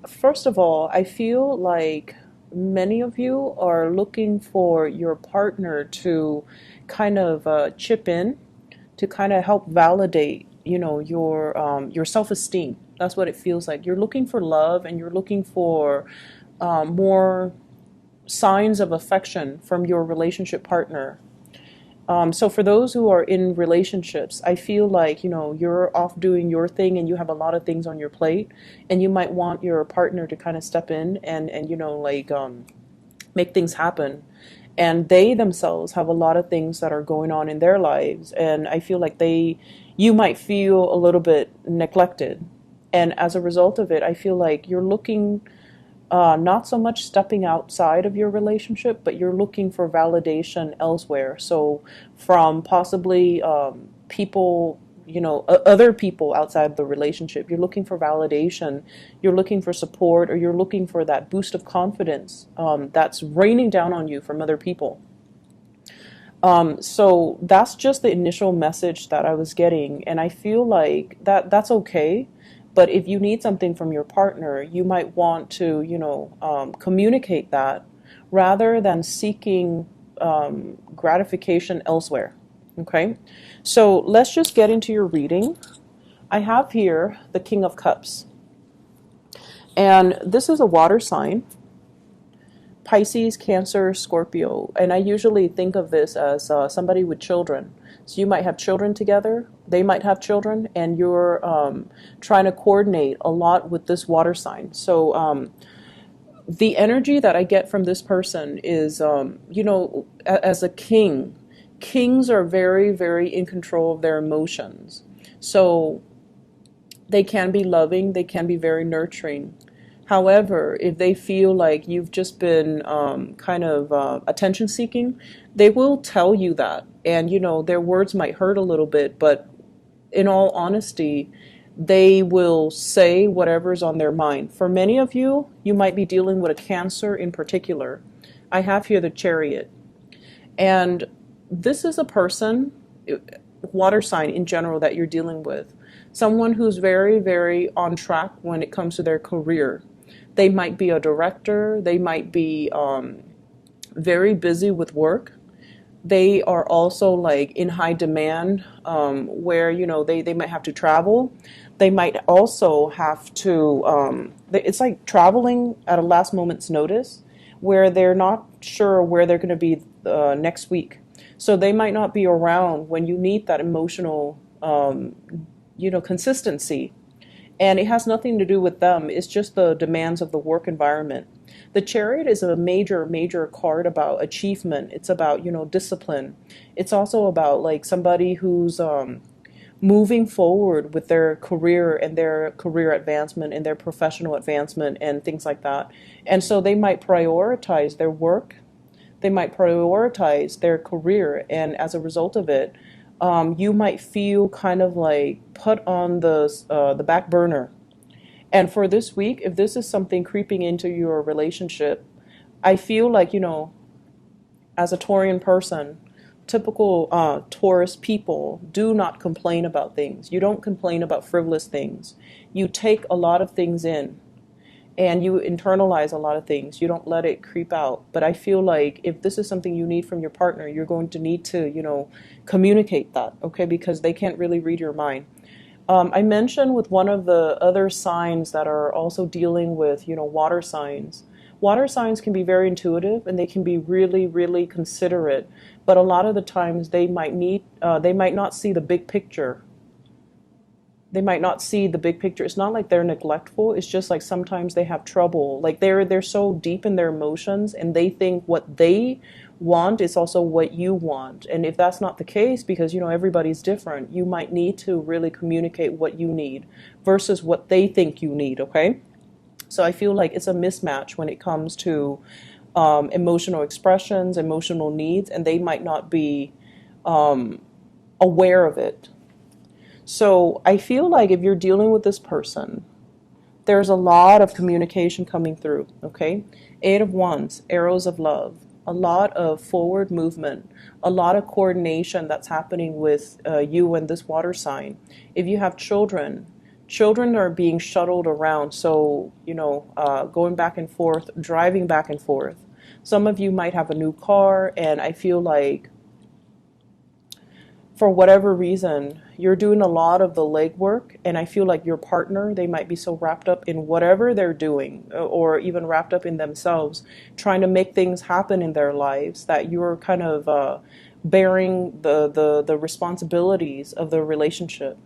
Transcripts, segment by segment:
First of all, I feel like many of you are looking for your partner to kind of chip in to kind of help validate, your self-esteem. That's what it feels like. You're looking for love, and you're looking for more signs of affection from your relationship partner. So for those who are in relationships, I feel like, you're off doing your thing and you have a lot of things on your plate, and you might want your partner to kind of step in and make things happen. And they themselves have a lot of things that are going on in their lives, and I feel like you might feel a little bit neglected. And as a result of it, I feel like you're looking, not so much stepping outside of your relationship, but you're looking for validation elsewhere. So from possibly people, other people outside the relationship, you're looking for validation, you're looking for support, or you're looking for that boost of confidence that's raining down on you from other people. So that's just the initial message that I was getting, and I feel like that's okay. But if you need something from your partner, you might want to, communicate that rather than seeking gratification elsewhere. Okay, so let's just get into your reading. I have here the King of Cups, and this is a water sign. Pisces, Cancer, Scorpio, and I usually think of this as somebody with children. So you might have children together, they might have children, and you're trying to coordinate a lot with this water sign. So the energy that I get from this person is, as a king, kings are very, very in control of their emotions. So they can be loving, they can be very nurturing. However, if they feel like you've just been kind of attention seeking, they will tell you that. And, their words might hurt a little bit, but in all honesty, they will say whatever's on their mind. For many of you, you might be dealing with a Cancer in particular. I have here the Chariot. And this is a person, water sign in general, that you're dealing with. Someone who's very, very on track when it comes to their career. They might be a director. They might be very busy with work. They are also like in high demand, where they might have to travel. They might also have to. It's like traveling at a last moment's notice, where they're not sure where they're going to be next week. So they might not be around when you need that emotional, consistency. And it has nothing to do with them. It's just the demands of the work environment. The Chariot is a major, major card about achievement. It's about, discipline. It's also about like somebody who's moving forward with their career and their career advancement and their professional advancement and things like that. And so they might prioritize their work. They might prioritize their career. And as a result of it, you might feel kind of like put on the back burner. And for this week, if this is something creeping into your relationship, I feel like, as a Taurian person, typical Taurus people do not complain about things. You don't complain about frivolous things. You take a lot of things in, and you internalize a lot of things. You don't let it creep out. But I feel like if this is something you need from your partner, you're going to need to, communicate that, okay? Because they can't really read your mind. I mentioned with one of the other signs that are also dealing with, water signs. Water signs can be very intuitive, and they can be really, really considerate. But a lot of the times they might not see the big picture. They might not see the big picture. It's not like they're neglectful. It's just like sometimes they have trouble. Like they're so deep in their emotions, and they think what they want is also what you want. And if that's not the case, because everybody's different, you might need to really communicate what you need versus what they think you need. Okay, so I feel like it's a mismatch when it comes to emotional expressions, emotional needs, and they might not be aware of it. So I feel like if you're dealing with this person, there's a lot of communication coming through, okay? 8 of Wands, arrows of love, a lot of forward movement, a lot of coordination that's happening with you and this water sign. If you have children, Children are being shuttled around, so, going back and forth, driving back and forth. Some of you might have a new car, and I feel like for whatever reason, you're doing a lot of the legwork, and I feel like your partner, they might be so wrapped up in whatever they're doing, or even wrapped up in themselves, trying to make things happen in their lives, that you're kind of bearing the responsibilities of the relationship.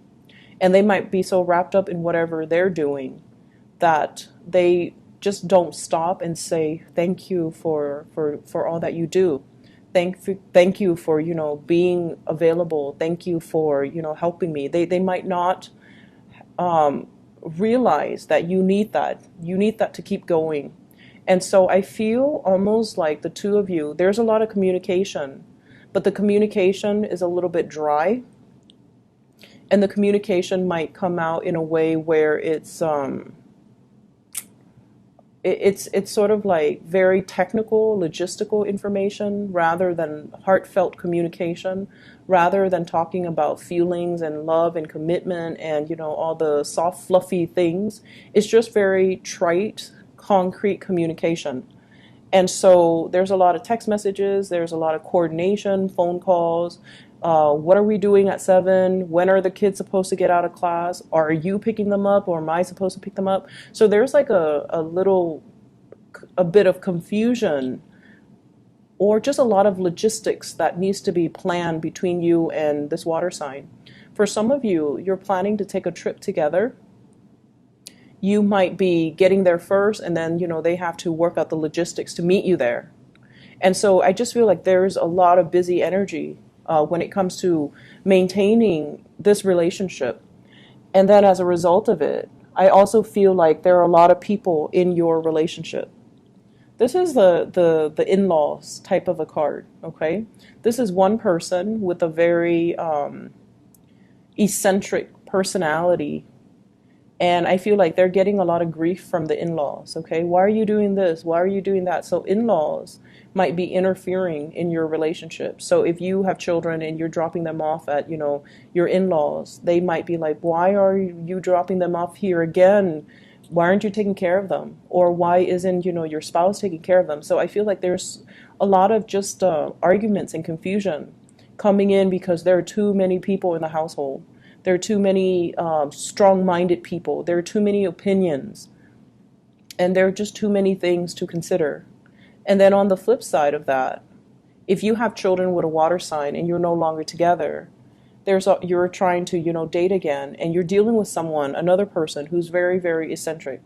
And they might be so wrapped up in whatever they're doing that they just don't stop and say thank you for all that you do. Thank you for, being available. Thank you for, helping me. They might not realize that you need that. You need that to keep going. And so I feel almost like the two of you, there's a lot of communication, but the communication is a little bit dry. And the communication might come out in a way where it's sort of like very technical, logistical information rather than heartfelt communication, rather than talking about feelings and love and commitment and, all the soft, fluffy things. It's just very trite, concrete communication. And so there's a lot of text messages, there's a lot of coordination, phone calls. What are we doing at 7? When are the kids supposed to get out of class? Are you picking them up, or am I supposed to pick them up? So there's like a bit of confusion, or just a lot of logistics that needs to be planned between you and this water sign. For some of you, you're planning to take a trip together. You might be getting there first, and then, they have to work out the logistics to meet you there. And so I just feel like there's a lot of busy energy when it comes to maintaining this relationship. And then as a result of it, I also feel like there are a lot of people in your relationship. This is the in-laws type of a card, okay? This is one person with a very eccentric personality. And I feel like they're getting a lot of grief from the in-laws, okay? Why are you doing this? Why are you doing that? So in-laws might be interfering in your relationship. So if you have children and you're dropping them off at, your in-laws, they might be like, why are you dropping them off here again? Why aren't you taking care of them? Or why isn't, your spouse taking care of them? So I feel like there's a lot of just arguments and confusion coming in because there are too many people in the household. There are too many strong-minded people. There are too many opinions. And there are just too many things to consider. And then on the flip side of that, if you have children with a water sign and you're no longer together, you're trying to, date again, and you're dealing with another person who's very, very eccentric.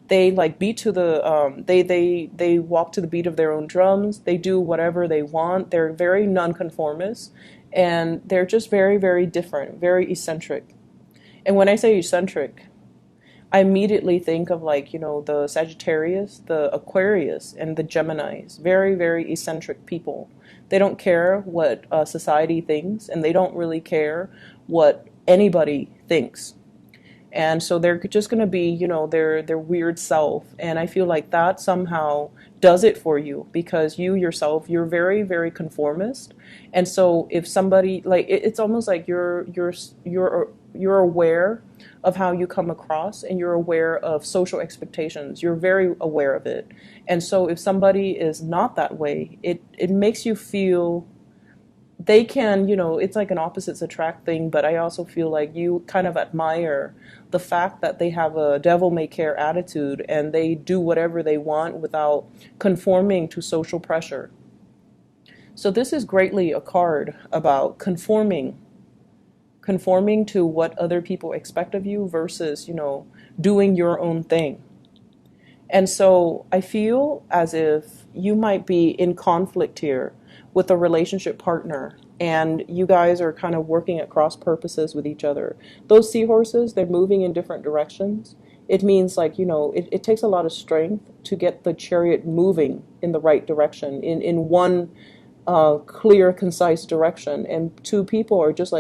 They beat to the, they walk to the beat of their own drums. They do whatever they want. They're very nonconformist. And they're just very, very different, very eccentric. And when I say eccentric, I immediately think of the Sagittarius, the Aquarius, and the Geminis. Very, very eccentric people. They don't care what society thinks, and they don't really care what anybody thinks. And so they're just going to be, their weird self. And I feel like that somehow does it for you, because you yourself, you're very, very conformist. And so if somebody, it's almost like you're aware of how you come across, and you're aware of social expectations. You're very aware of it. And so if somebody is not that way, it makes you feel they can, it's like an opposites attract thing, but I also feel like you kind of admire the fact that they have a devil may care attitude and they do whatever they want without conforming to social pressure. So this is greatly a card about conforming to what other people expect of you versus, doing your own thing. And so I feel as if you might be in conflict here with a relationship partner, and you guys are kind of working at cross purposes with each other. Those seahorses, they're moving in different directions. It means it takes a lot of strength to get the chariot moving in the right direction, in one clear, concise direction. And two people are just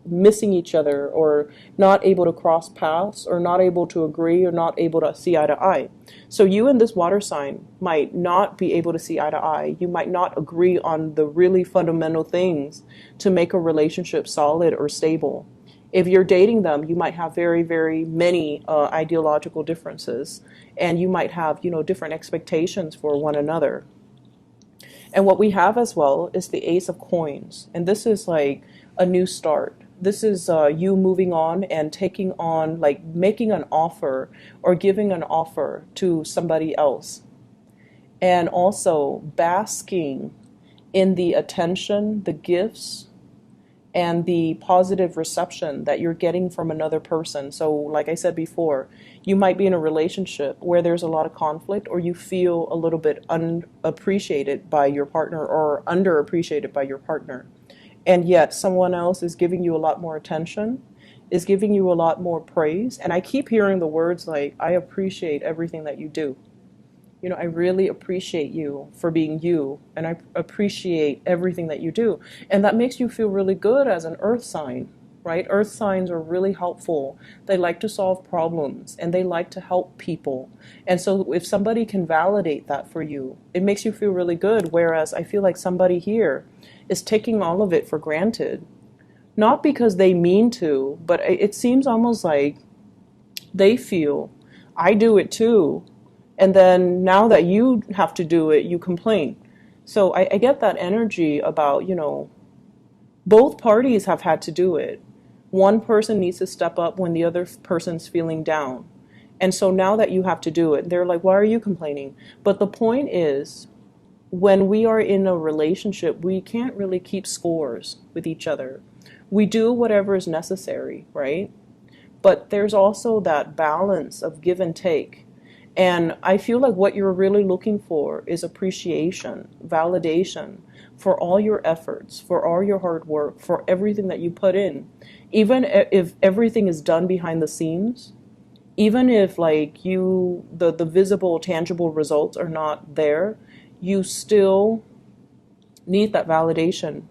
missing each other, or not able to cross paths, or not able to agree, or not able to see eye to eye. So you and this water sign might not be able to see eye to eye. You might not agree on the really fundamental things to make a relationship solid or stable. If you're dating them, you might have very, very many ideological differences, and you might have, different expectations for one another. And what we have as well is the Ace of Coins. And this is like a new start. This is you moving on and taking on, like making an offer or giving an offer to somebody else. And also basking in the attention, the gifts, and the positive reception that you're getting from another person. So, like I said before, you might be in a relationship where there's a lot of conflict, or you feel a little bit unappreciated by your partner or underappreciated by your partner. And yet someone else is giving you a lot more attention, is giving you a lot more praise. And I keep hearing the words like, I appreciate everything that you do. I really appreciate you for being you, and I appreciate everything that you do. And that makes you feel really good as an earth sign, right? Earth signs are really helpful. They like to solve problems, and they like to help people. And so if somebody can validate that for you, it makes you feel really good. Whereas I feel like somebody here is taking all of it for granted. Not because they mean to, but it seems almost like they feel, I do it too. And then now that you have to do it, you complain. So I get that energy about, both parties have had to do it. One person needs to step up when the other person's feeling down. And so now that you have to do it, they're like, why are you complaining? But the point is, when we are in a relationship, we can't really keep scores with each other. We do whatever is necessary, right? But there's also that balance of give and take. And I feel like what you're really looking for is appreciation, validation for all your efforts, for all your hard work, for everything that you put in. Even if everything is done behind the scenes, even if like the visible, tangible results are not there, you still need that validation.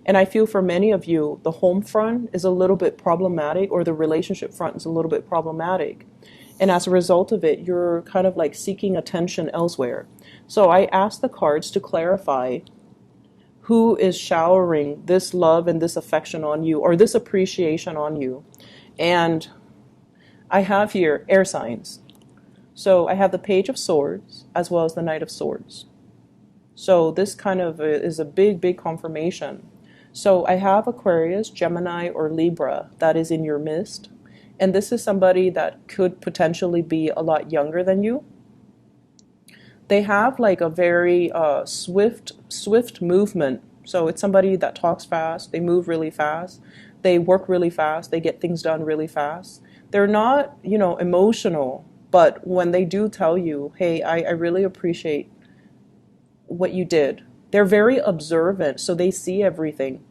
And I feel for many of you, the home front is a little bit problematic, or the relationship front is a little bit problematic. And as a result of it, you're kind of like seeking attention elsewhere. So I asked the cards to clarify who is showering this love and this affection on you, or this appreciation on you. And I have here air signs. So I have the Page of Swords as well as the Knight of Swords. So this kind of is a big, big confirmation. So I have Aquarius, Gemini, or Libra that is in your midst. And this is somebody that could potentially be a lot younger than you. They have like a very swift movement. So it's somebody that talks fast. They move really fast. They work really fast. They get things done really fast. They're not, emotional. But when they do tell you, hey, I really appreciate what you did. They're very observant. So they see everything.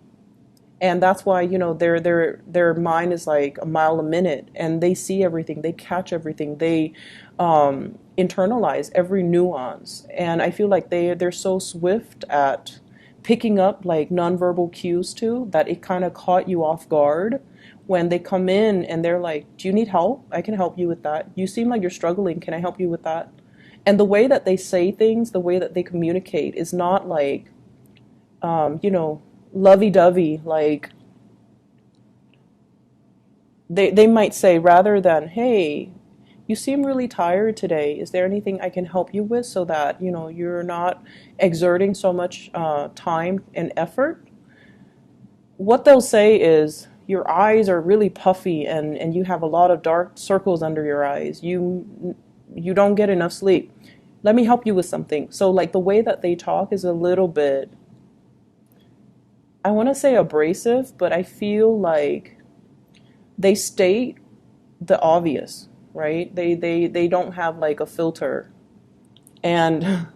And that's why, their mind is like a mile a minute, and they see everything, they catch everything, they internalize every nuance. And I feel like they're so swift at picking up like nonverbal cues too, that it kind of caught you off guard when they come in and they're like, do you need help? I can help you with that. You seem like you're struggling. Can I help you with that? And the way that they say things, the way that they communicate is not like, lovey-dovey, like they might say, rather than, hey, you seem really tired today. Is there anything I can help you with so that, you're not exerting so much time and effort? What they'll say is, your eyes are really puffy and you have a lot of dark circles under your eyes. You don't get enough sleep. Let me help you with something. So like the way that they talk is a little bit, I want to say abrasive, but I feel like they state the obvious, right? They don't have like a filter. And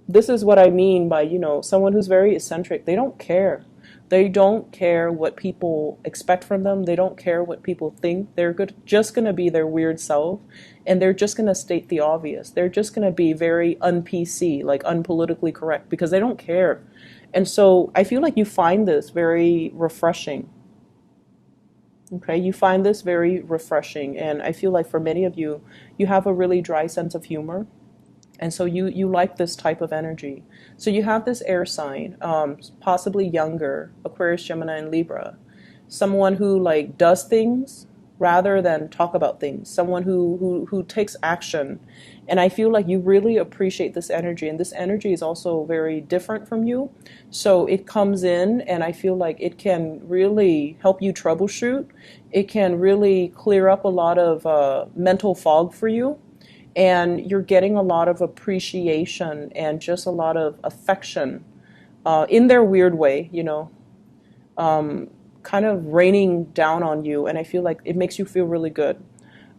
this is what I mean by, someone who's very eccentric. They don't care. They don't care what people expect from them. They don't care what people think. They're just going to be their weird self, and they're just going to state the obvious. They're just going to be very un-PC, like unpolitically correct, because they don't care. And so I feel like you find this very refreshing. Okay, you find this very refreshing. And I feel like for many of you, you have a really dry sense of humor. And so you like this type of energy. So you have this air sign, possibly younger, Aquarius, Gemini, and Libra. someone who like does things rather than talk about things, someone who takes action. And I feel like you really appreciate this energy, and this energy is also very different from you. So it comes in, and I feel like it can really help you troubleshoot. It can really clear up a lot of mental fog for you, and you're getting a lot of appreciation and just a lot of affection in their weird way, kind of raining down on you. And I feel like it makes you feel really good.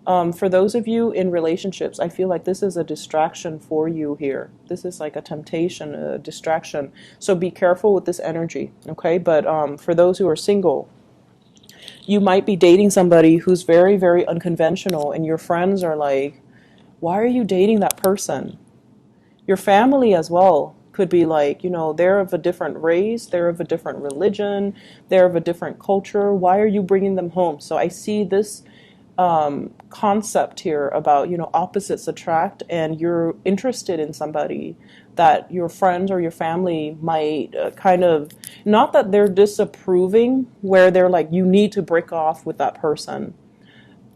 For those of you in relationships, I feel like this is a distraction for you here. This is like a temptation, a distraction. So be careful with this energy, okay? But for those who are single, you might be dating somebody who's very, very unconventional, and your friends are like, why are you dating that person? Your family as well could be like, they're of a different race, they're of a different religion, they're of a different culture. Why are you bringing them home? So I see this concept here about, opposites attract, and you're interested in somebody that your friends or your family might kind of, not that they're disapproving, where they're like, you need to break off with that person,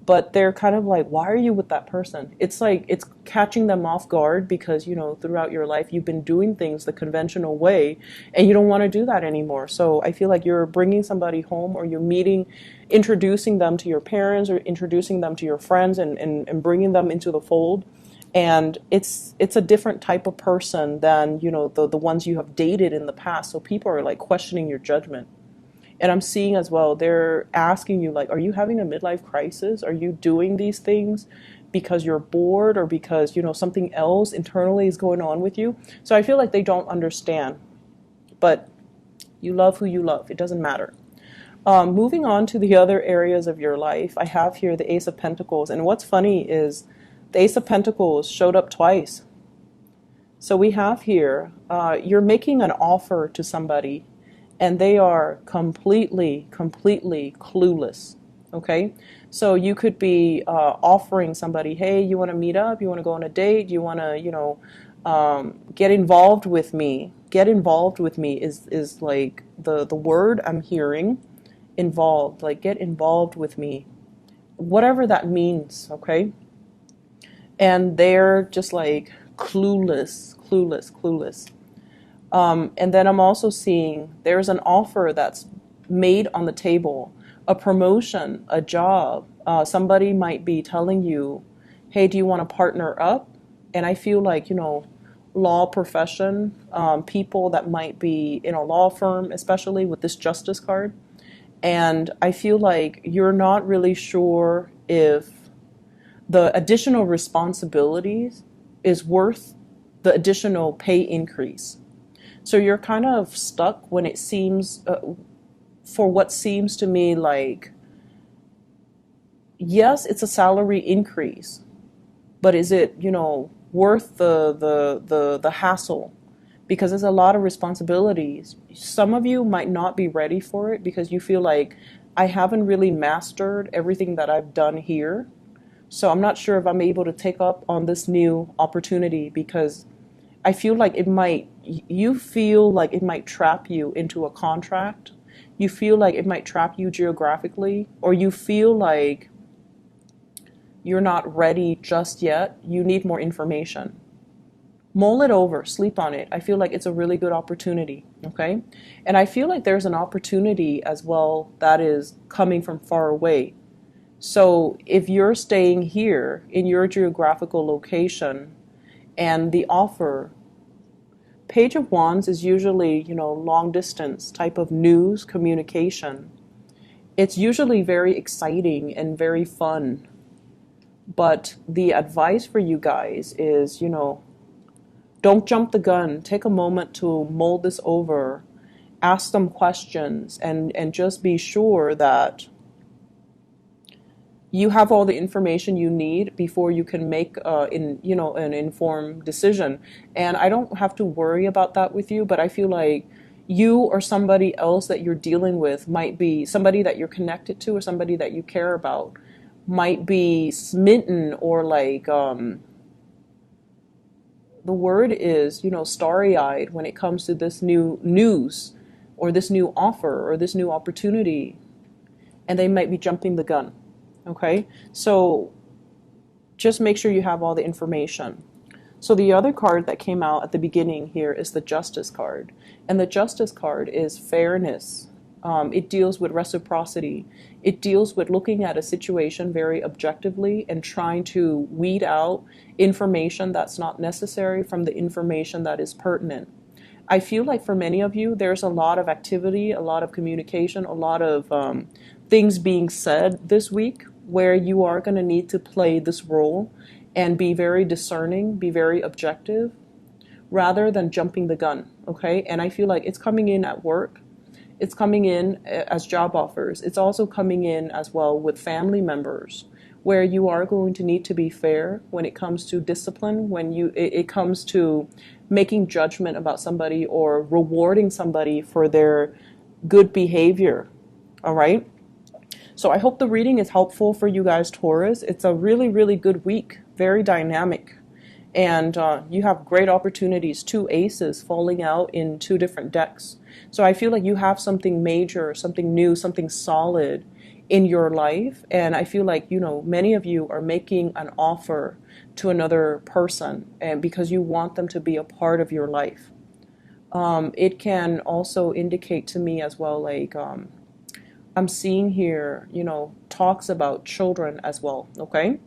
but they're kind of like, why are you with that person? It's like, it's catching them off guard because, throughout your life, you've been doing things the conventional way, and you don't want to do that anymore. So I feel like you're bringing somebody home, or you're introducing them to your parents, or introducing them to your friends, and bringing them into the fold. And it's a different type of person than, the ones you have dated in the past. So people are like questioning your judgment. And I'm seeing as well, they're asking you like, are you having a midlife crisis? Are you doing these things because you're bored, or because, something else internally is going on with you? So I feel like they don't understand. But you love who you love. It doesn't matter. Moving on to the other areas of your life, I have here the Ace of Pentacles. And what's funny is the Ace of Pentacles showed up twice. So we have here, you're making an offer to somebody, and they are completely clueless, okay? So you could be offering somebody, hey, you want to meet up? You want to go on a date? You want to, get involved with me? Get involved with me is like the word I'm hearing, involved, like get involved with me, whatever that means, okay? And they're just like clueless. And then I'm also seeing there's an offer that's made on the table, a promotion, a job. Somebody might be telling you, hey, do you want to partner up? And I feel like, law profession, people that might be in a law firm, especially with this Justice card. And I feel like you're not really sure if the additional responsibilities is worth the additional pay increase. So you're kind of stuck when it seems, for what seems to me like, yes, it's a salary increase, but is it, worth the hassle? Because there's a lot of responsibilities. Some of you might not be ready for it because you feel like, I haven't really mastered everything that I've done here. So I'm not sure if I'm able to take up on this new opportunity, because I feel like you feel like it might trap you into a contract. You feel like it might trap you geographically, or you feel like you're not ready just yet. You need more information. Mull it over, sleep on it. I feel like it's a really good opportunity, okay? And I feel like there's an opportunity as well that is coming from far away. So if you're staying here in your geographical location, and the offer, Page of Wands is usually, long distance type of news, communication. It's usually very exciting and very fun. But the advice for you guys is, don't jump the gun. Take a moment to mull this over, ask some questions, and just be sure that you have all the information you need before you can make an informed decision. And I don't have to worry about that with you, but I feel like you or somebody else that you're dealing with might be somebody that you're connected to, or somebody that you care about might be smitten, or like the word is, starry-eyed when it comes to this new news, or this new offer, or this new opportunity. and they might be jumping the gun. Okay, so just make sure you have all the information. So the other card that came out at the beginning here is the Justice card. And the Justice card is fairness. It deals with reciprocity. It deals with looking at a situation very objectively and trying to weed out information that's not necessary from the information that is pertinent. I feel like for many of you, there's a lot of activity, a lot of communication, a lot of things being said this week where you are going to need to play this role and be very discerning, be very objective, rather than jumping the gun, okay? And I feel like it's coming in at work. It's coming in as job offers. It's also coming in as well with family members, where you are going to need to be fair when it comes to discipline, when it comes to making judgment about somebody or rewarding somebody for their good behavior, all right? So I hope the reading is helpful for you guys, Taurus. It's a really, really good week, very dynamic. And you have great opportunities, 2 aces falling out in 2 different decks. So I feel like you have something major, something new, something solid in your life. And I feel like, you know, many of you are making an offer to another person and because you want them to be a part of your life. It can also indicate to me as well, like, I'm seeing here, you know, talks about children as well, okay?